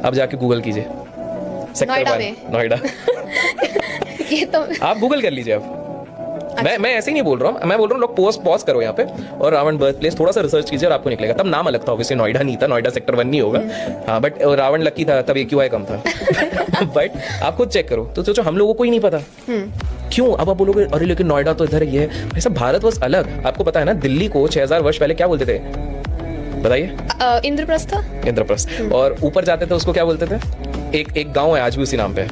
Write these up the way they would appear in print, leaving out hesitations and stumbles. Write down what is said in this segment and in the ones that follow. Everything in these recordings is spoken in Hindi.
आप जाके गूगल कीजिए नोएडा में। नोएडा ये तो आप गूगल कर लीजिए आप। मैं ऐसे ही नहीं बोल रहा हूँ, मैं बोल रहा हूँ लोग पॉज करो यहाँ पे और रावण बर्थ प्लेस थोड़ा सा रिसर्च कीजिए और आपको निकलेगा। तब नाम अलग था ऑब्वियसली, नोएडा नहीं था, नोएडा सेक्टर 1 नहीं होगा। हाँ बट रावण लकी था, तब AQI कम था। बट आप खुद चेक करो तो सोचो हम लोगों को ही नहीं पता क्यों। अब आप बोलोगे अरे लेकिन नोएडा तो इधर ही है, ऐसा भारत वर्ष अलग। आपको पता है ना दिल्ली को 6000 वर्ष पहले क्या बोलते थे, बताइए? इंद्रप्रस्थ। इंद्रप्रस्थ। और ऊपर जाते थे उसको क्या बोलते थे? एक गांव है आज भी उसी नाम पे,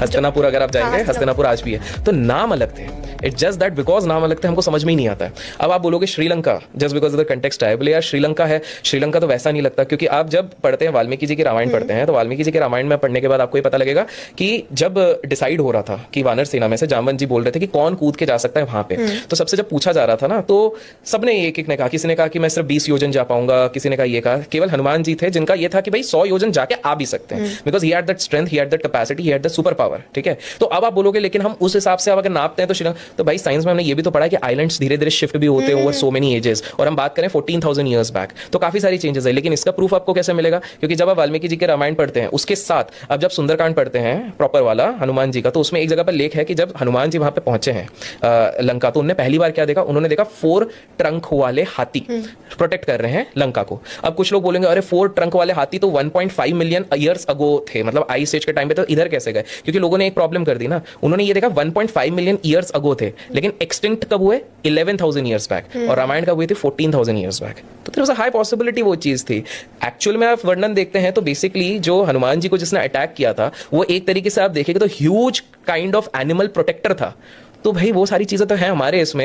हस्तिनापुर। अगर आप जाएंगे हस्तिनापुर आज भी है। तो नाम अलग थे, इट्स जस्ट दैट बिकॉज नाम अलग थे हमको समझ में ही नहीं आता है। अब आप बोलोगे Sri Lanka, just because of the context है, बोले यार श्रीलंका है, श्रीलंका तो वैसा नहीं लगता। क्योंकि आप जब पढ़ते हैं वाल्मीकि जी के रामायण पढ़ते हैं तो वाल्मीकि जी के रामायण में पढ़ने के बाद आपको ये पता लगेगा कि जब डिसाइड हो रहा था कि वानर सेना में से जामवंत जी बोल रहे थे कि कौन कूद के जा सकता है वहां पे, तो सबसे जब पूछा जा रहा था ना तो सबने एक ने कहा, किसी ने कहा कि मैं सिर्फ 20 योजन जा पाऊंगा, किसी ने कहा ये कहा। केवल हनुमान जी थे जिनका ये था कि भाई 100 योजन जाके आ भी सकते हैं, because he had that strength, he had that capacity, he had that super power. ठीक है, तो अब आप बोलोगे लेकिन हम उस हिसाब से अगर नापते हैं तो श्रीलंका, तो भाई साइंस में हमने ये भी तो पढ़ा है कि आइलैंड्स धीरे धीरे शिफ्ट भी होते हैं ओवर सो मेनी एजेस। और हम बात करें 14,000 ईयर्स बैक, तो काफी सारी चेंजेस है। लेकिन इसका प्रूफ आपको कैसे मिलेगा? क्योंकि जब आप वाल्मीकि जी के रामायण पढ़ते हैं उसके साथ अब जब सुंदरकांड पढ़ते हैं प्रॉपर वाला हनुमान जी का, तो उसमें एक जगह पर लेख है कि जब हनुमान जी वहां पे पहुंचे हैं लंका, तो उन्होंने पहली बार क्या देखा? उन्होंने देखा 4 ट्रंक वाले हाथी प्रोटेक्ट कर रहे हैं लंका को। अब कुछ लोग बोलेंगे अरे 4 ट्रंक वाले हाथी तो 1.5 मिलियन ईयर्स अगो थे, मतलब आइस एज के टाइम पे, तो इधर कैसे गए? क्योंकि लोगों ने एक प्रॉब्लम कर दी ना, उन्होंने ये देखा 1.5 मिलियन ईयर्स अगो थे, लेकिन एक्सटिंक्ट कब हुए? 11,000 ईयर्स बैक। और रामायण कब हुई थी? 14,000 ईयर्स बैक। तो there was a high possibility वो चीज थी। एक्चुअल में आप वर्णन देखते हैं तो बेसिकली जो हनुमान जी को जिसने अटैक किया था वो एक तरीके से आप देखेंगे तो huge kind of animal protector था। तो भाई वो सारी चीजें तो हैं हमारे इसमें।